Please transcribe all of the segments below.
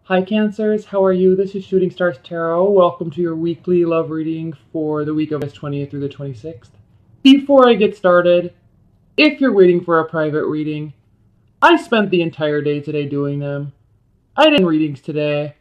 Hi Cancers, how are you? This is Shooting Stars Tarot. Welcome to your weekly love reading for the week of August 20th through the 26th. Before I get started, if you're waiting for a private reading, I spent the entire day today doing them. I did readings today,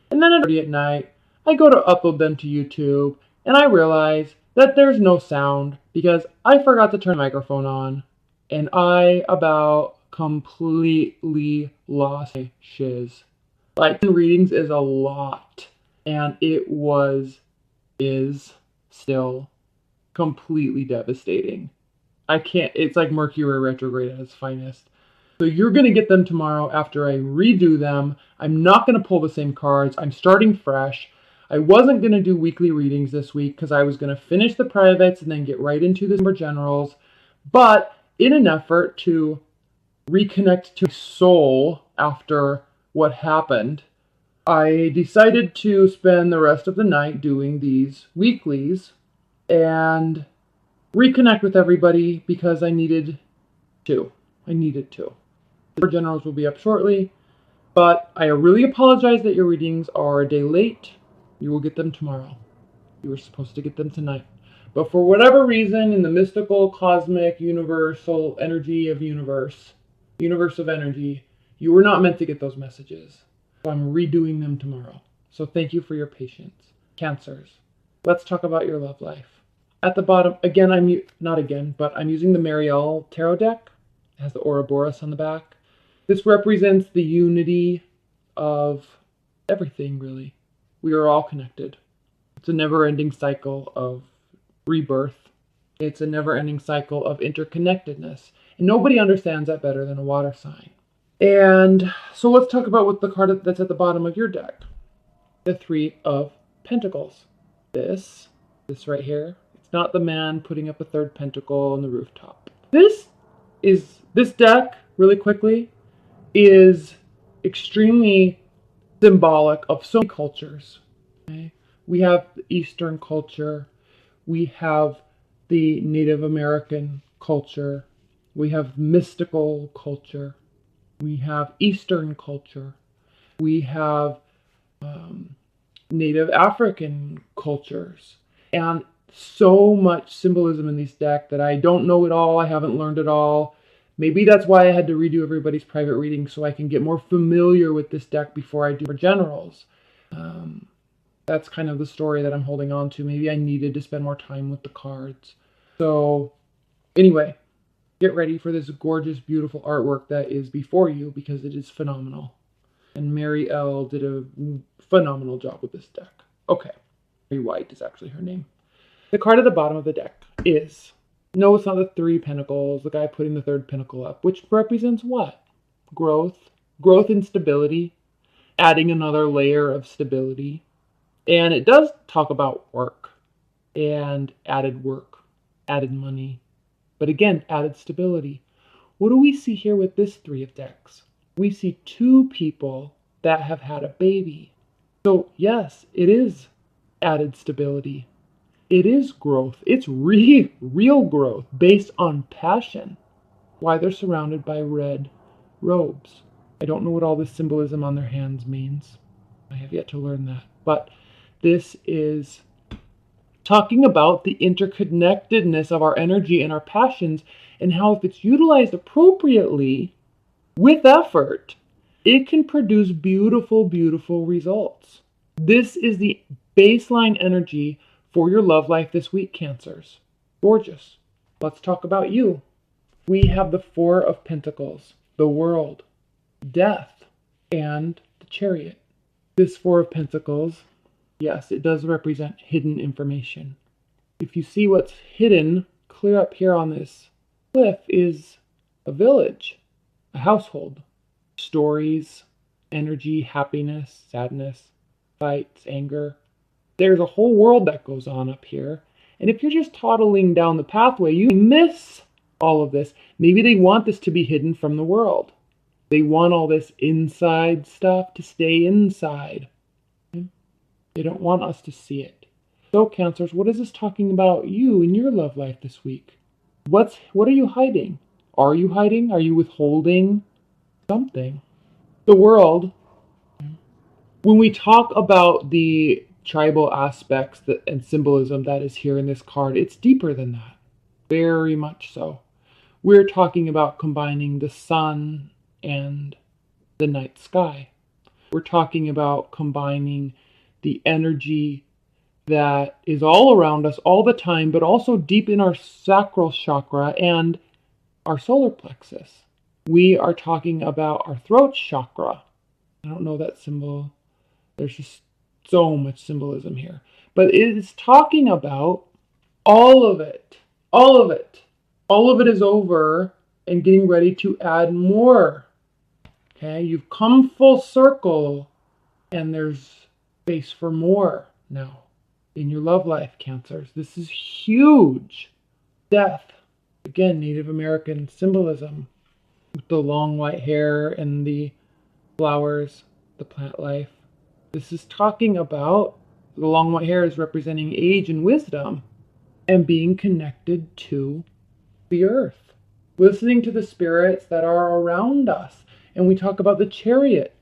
and then at night, I go to upload them to YouTube, and I realize that there's no sound because I forgot to turn the microphone on, and I about completely lost my shiz. Like, readings is a lot, and is still completely devastating. I can't, it's like Mercury retrograde at its finest. So you're going to get them tomorrow after I redo them. I'm not going to pull the same cards. I'm starting fresh. I wasn't going to do weekly readings this week because I was going to finish the privates and then get right into the number generals. But in an effort to reconnect to my soul after what happened, I decided to spend the rest of the night doing these weeklies and reconnect with everybody because I needed to. The generals will be up shortly, but I really apologize that your readings are a day late. You will get them tomorrow. You were supposed to get them tonight. But for whatever reason, in the mystical, cosmic, universal energy of universe of energy, you were not meant to get those messages. So I'm redoing them tomorrow. So thank you for your patience. Cancers, let's talk about your love life. At the bottom, again, I'm using the Marielle Tarot deck. It has the Ouroboros on the back. This represents the unity of everything, really. We are all connected. It's a never-ending cycle of rebirth. It's a never-ending cycle of interconnectedness. And nobody understands that better than a water sign. And so let's talk about what the card that's at the bottom of your deck. The Three of Pentacles. This right here. It's not the man putting up a third pentacle on the rooftop. This deck, really quickly, is extremely symbolic of so many cultures. Okay? We have the Eastern culture. We have the Native American culture. We have mystical culture. We have Eastern culture. We have Native African cultures. And so much symbolism in this deck that I don't know it all. I haven't learned it all. Maybe that's why I had to redo everybody's private reading so I can get more familiar with this deck before I do for generals. That's kind of the story that I'm holding on to. Maybe I needed to spend more time with the cards. So anyway, get ready for this gorgeous, beautiful artwork that is before you because it is phenomenal. And Mary L. did a phenomenal job with this deck. Okay, Mary White is actually her name. The card at the bottom of the deck is, no, it's not the Three Pentacles, the guy putting the third pentacle up, which represents what? Growth and stability, adding another layer of stability. And it does talk about work, added money, but again, added stability. What do we see here with this Three of Decks? We see two people that have had a baby. So yes, it is added stability. It is growth. It's real growth based on passion. Why they're surrounded by red robes. I don't know what all this symbolism on their hands means. I have yet to learn that. But this is talking about the interconnectedness of our energy and our passions, and how if it's utilized appropriately, with effort, it can produce beautiful, beautiful results. This is the baseline energy for your love life this week, Cancers. Gorgeous. Let's talk about you. We have the Four of Pentacles, the World, Death, and the Chariot. This Four of Pentacles, yes, it does represent hidden information. If you see what's hidden, clear up here on this cliff is a village, a household. Stories, energy, happiness, sadness, fights, anger. There's a whole world that goes on up here. And if you're just toddling down the pathway, you miss all of this. Maybe they want this to be hidden from the world. They want all this inside stuff to stay inside. They don't want us to see it. So, Cancers, what is this talking about you in your love life this week? What are you hiding? Are you hiding? Are you withholding something? The World When we talk about the tribal aspects and symbolism that is here in this card, it's deeper than that. Very much so. We're talking about combining the sun and the night sky. We're talking about combining the energy that is all around us all the time, but also deep in our sacral chakra and our solar plexus. We are talking about our throat chakra. I don't know that symbol. There's just so much symbolism here. But it is talking about all of it. All of it. All of it is over and getting ready to add more. Okay, you've come full circle and there's space for more now in your love life, Cancers. This is huge. Death. Again, Native American symbolism with the long white hair and the flowers, the plant life. This is talking about the long white hair is representing age and wisdom and being connected to the earth, listening to the spirits that are around us. And we talk about the chariot,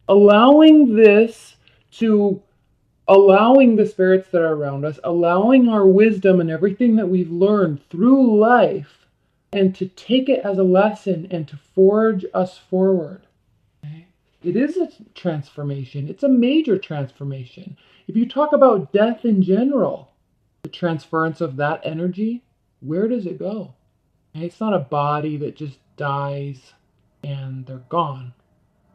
allowing the spirits that are around us, allowing our wisdom and everything that we've learned through life, and to take it as a lesson and to forge us forward. Okay? It is a transformation. It's a major transformation. If you talk about death in general, the transference of that energy, where does it go? Okay? It's not a body that just dies and they're gone.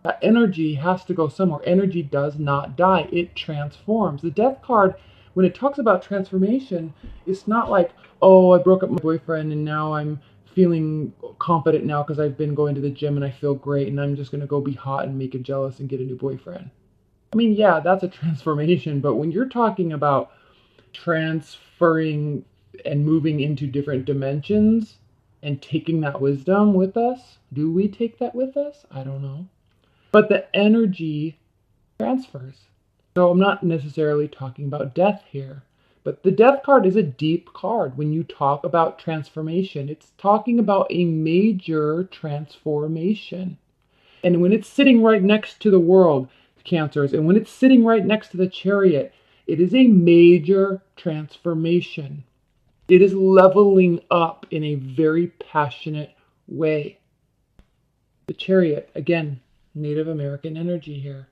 That energy has to go somewhere. Energy does not die. It transforms. The death card, when it talks about transformation, it's not like, oh, I broke up with my boyfriend and now I'm feeling confident now because I've been going to the gym and I feel great and I'm just going to go be hot and make him jealous and get a new boyfriend. I mean, yeah, that's a transformation. But when you're talking about transferring and moving into different dimensions and taking that wisdom with us, do we take that with us? I don't know. But the energy transfers. So I'm not necessarily talking about death here. But the death card is a deep card. When you talk about transformation, it's talking about a major transformation. And when it's sitting right next to the world, Cancers, and when it's sitting right next to the chariot, it is a major transformation. It is leveling up in a very passionate way. The chariot, again, Native American energy here.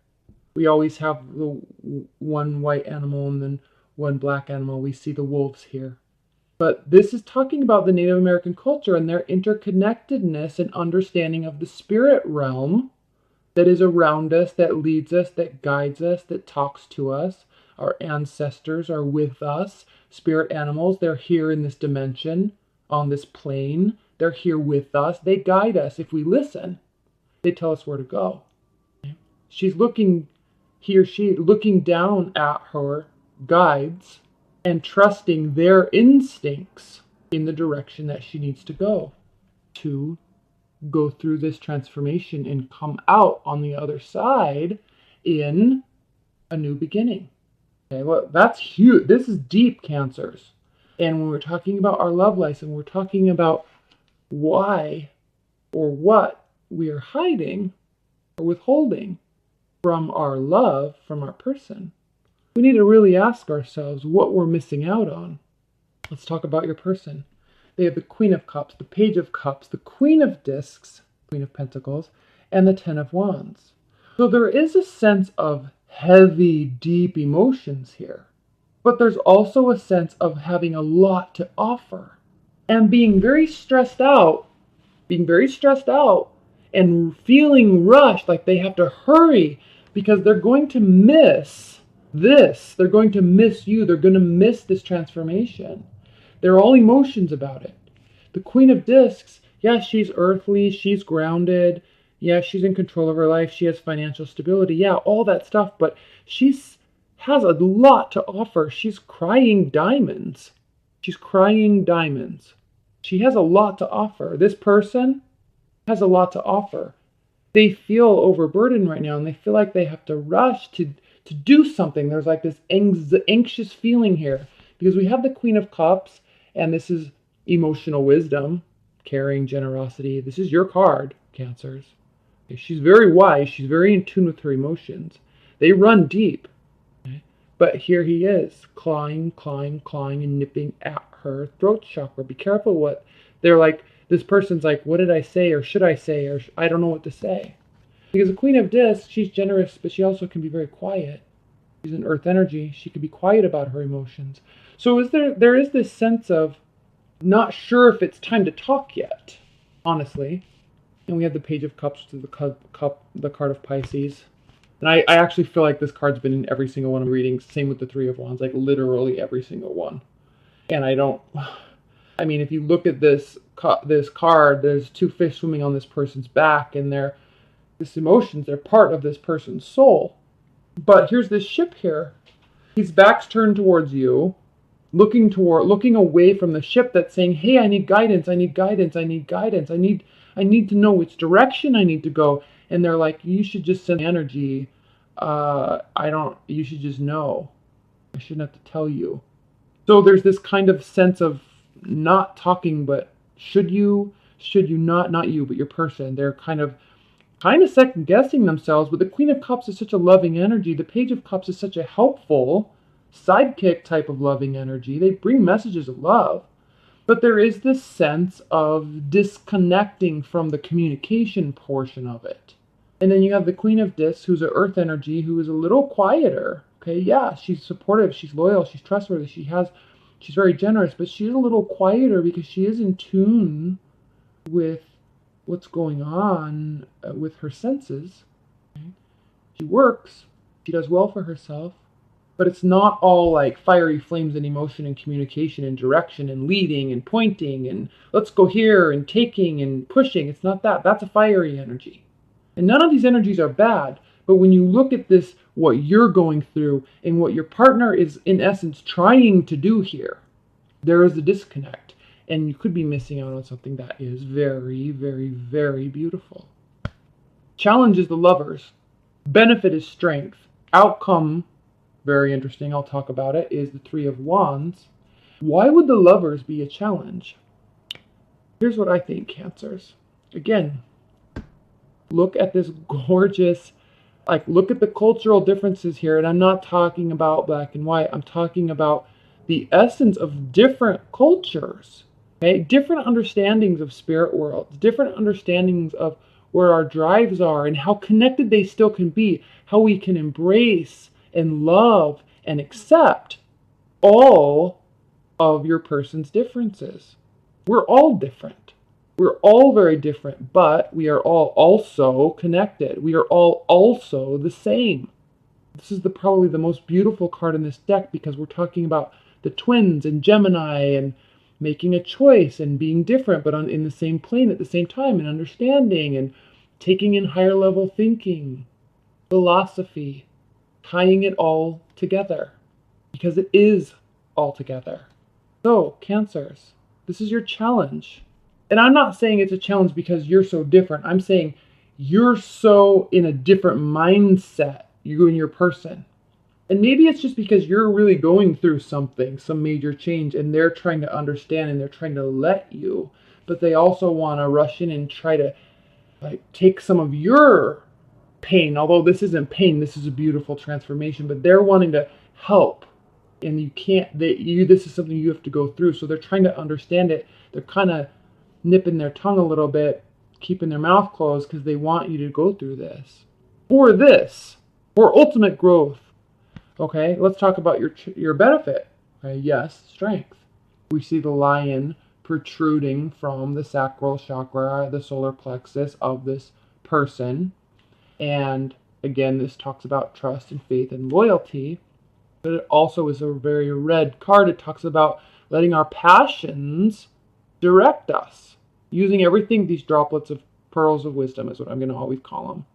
We always have the one white animal and then one black animal. We see the wolves here. But this is talking about the Native American culture and their interconnectedness and understanding of the spirit realm that is around us, that leads us, that guides us, that talks to us. Our ancestors are with us. Spirit animals, they're here in this dimension, on this plane. They're here with us. They guide us if we listen. They tell us where to go. She's looking down at her guides and trusting their instincts in the direction that she needs to go through this transformation and come out on the other side in a new beginning. Okay, well, that's huge. This is deep, Cancers. And when we're talking about our love life and we're talking about why or what we are hiding or withholding from our love, from our person, we need to really ask ourselves what we're missing out on. Let's talk about your person. They have the Queen of Cups, the Page of Cups, the Queen of Discs, Queen of Pentacles, and the Ten of Wands. So there is a sense of heavy, deep emotions here. But there's also a sense of having a lot to offer and being very stressed out and feeling rushed, like they have to hurry because they're going to miss this. They're going to miss you. They're going to miss this transformation. They're all emotions about it. The Queen of Discs, yeah, she's earthly, she's grounded, yeah, she's in control of her life, she has financial stability, yeah, all that stuff, but has a lot to offer. She's crying diamonds. She has a lot to offer. This person has a lot to offer. They feel overburdened right now and they feel like they have to rush to do something. There's like this anxious feeling here because we have the Queen of Cups and this is emotional wisdom, caring, generosity. This is your card, Cancers. Okay, she's very wise. She's very in tune with her emotions. They run deep. But here he is, clawing, clawing, clawing, and nipping at her throat chakra. Be careful what they're like. This person's like, what did I say, or should I say, or I don't know what to say. Because the Queen of Discs, she's generous, but she also can be very quiet. She's an earth energy. She can be quiet about her emotions. So there is this sense of not sure if it's time to talk yet, honestly. And we have the Page of Cups to the card of Pisces. And I actually feel like this card's been in every single one of the readings. Same with the Three of Wands, like literally every single one. And I mean, if you look at this card, there's two fish swimming on this person's back, and these emotions, they're part of this person's soul. But here's this ship here. His back's turned towards you, looking away from the ship that's saying, hey, I need guidance, I need guidance, I need guidance, I need to know which direction I need to go. And they're like, you should just send energy. You should just know. I shouldn't have to tell you. So there's this kind of sense of not talking, but should you not you, but your person. They're kind of second guessing themselves, but the Queen of Cups is such a loving energy. The Page of Cups is such a helpful sidekick type of loving energy. They bring messages of love. But there is this sense of disconnecting from the communication portion of it. And then you have the Queen of Discs, who's an earth energy, who is a little quieter. Okay, yeah, she's supportive, she's loyal, she's trustworthy, she's very generous, but she's a little quieter because she is in tune with what's going on with her senses. Okay? She works, she does well for herself, but it's not all like fiery flames and emotion and communication and direction and leading and pointing and let's go here and taking and pushing. It's not that. That's a fiery energy. And none of these energies are bad, but when you look at this, what you're going through and what your partner is in essence trying to do here, there is a disconnect. And you could be missing out on something that is very, very, very beautiful. Challenge is the Lovers. Benefit is strength. Outcome, very interesting, I'll talk about it, is the Three of Wands. Why would the Lovers be a challenge? Here's what I think, Cancers. Again, look at this gorgeous, look at the cultural differences here. And I'm not talking about black and white. I'm talking about the essence of different cultures. Okay? Different understandings of spirit worlds. Different understandings of where our drives are and how connected they still can be. How we can embrace and love and accept all of your person's differences. We're all different. We're all very different, but we are all also connected. We are all also the same. This is probably the most beautiful card in this deck because we're talking about the twins and Gemini and making a choice and being different, but in the same plane at the same time, and understanding and taking in higher level thinking, philosophy, tying it all together because it is all together. So, Cancers, this is your challenge. And I'm not saying it's a challenge because you're so different. I'm saying you're so in a different mindset, you and your person. And maybe it's just because you're really going through something, some major change, and they're trying to understand and they're trying to let you. But they also want to rush in and try to take some of your pain. Although this isn't pain, this is a beautiful transformation. But they're wanting to help. And you can't, this is something you have to go through. So they're trying to understand it. They're kind of nipping their tongue a little bit, keeping their mouth closed because they want you to go through this. For ultimate growth. Okay, let's talk about your benefit. Okay, yes, strength. We see the lion protruding from the sacral chakra, the solar plexus of this person. And again, this talks about trust and faith and loyalty. But it also is a very red card. It talks about letting our passions direct us. Using everything, these droplets of pearls of wisdom is what I'm going to always call them.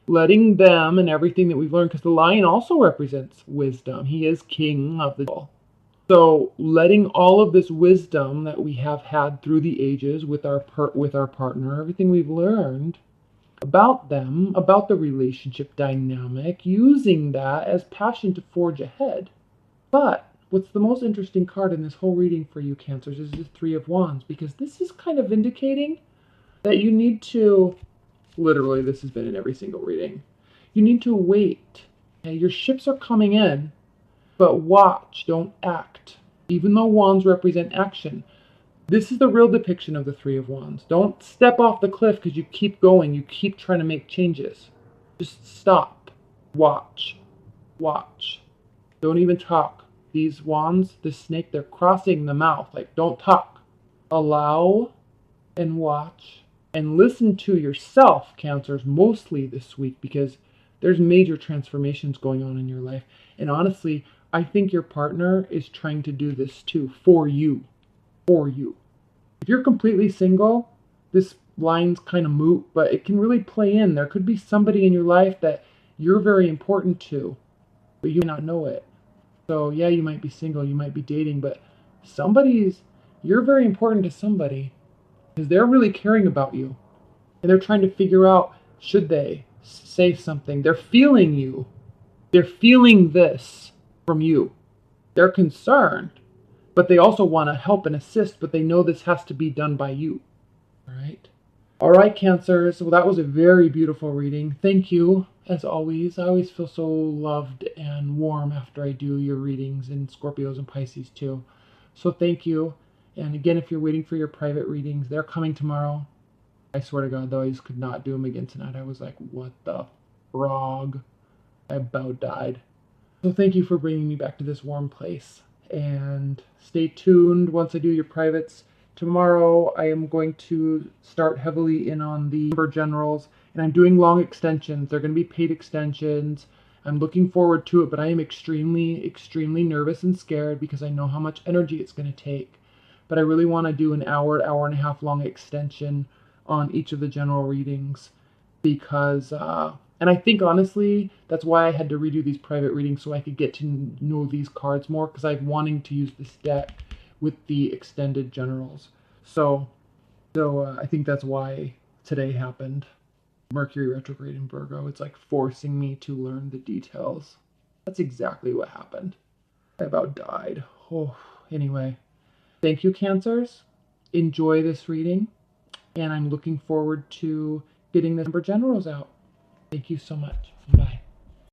Letting them and everything that we've learned, because the lion also represents wisdom. He is king of the jungle. So letting all of this wisdom that we have had through the ages with our partner, everything we've learned about them, about the relationship dynamic, using that as passion to forge ahead. But what's the most interesting card in this whole reading for you, Cancers, is the Three of Wands, because this is kind of indicating that you need to, literally this has been in every single reading, you need to wait Okay, your ships are coming in, but watch, don't act. Even though wands represent action, this is the real depiction of the Three of Wands. Don't step off the cliff because you keep going, you keep trying to make changes. Just stop. Watch. Watch. Don't even talk. These wands, this snake, they're crossing the mouth. Like, don't talk. Allow and watch and listen to yourself, Cancers, mostly this week, because there's major transformations going on in your life. And honestly, I think your partner is trying to do this too, for you. For you. If you're completely single, this line's kind of moot, but it can really play in. There could be somebody in your life that you're very important to, but you may not know it. So yeah, you might be single, you might be dating, but you're very important to somebody because they're really caring about you. And they're trying to figure out, should they say something? They're feeling you. They're feeling this from you. They're concerned, but they also want to help and assist, but they know this has to be done by you. All right? All right, Cancers. Well, that was a very beautiful reading. Thank you, as always. I always feel so loved and warm after I do your readings, and Scorpios and Pisces too. So thank you. And again, if you're waiting for your private readings, they're coming tomorrow. I swear to God, though, I just could not do them again tonight. I was like, what the frog? I about died. So thank you for bringing me back to this warm place. And stay tuned once I do your privates. Tomorrow, I am going to start heavily in on the number generals, and I'm doing long extensions. They're going to be paid extensions. I'm looking forward to it, but I am extremely, extremely nervous and scared because I know how much energy it's going to take. But I really want to do an hour, hour and a half long extension on each of the general readings because, and I think honestly, that's why I had to redo these private readings so I could get to know these cards more because I'm wanting to use this deck with the extended generals. So I think that's why today happened. Mercury retrograde in Virgo. It's like forcing me to learn the details. That's exactly what happened. I about died. Oh, anyway. Thank you, Cancers. Enjoy this reading. And I'm looking forward to getting the number generals out. Thank you so much. Bye.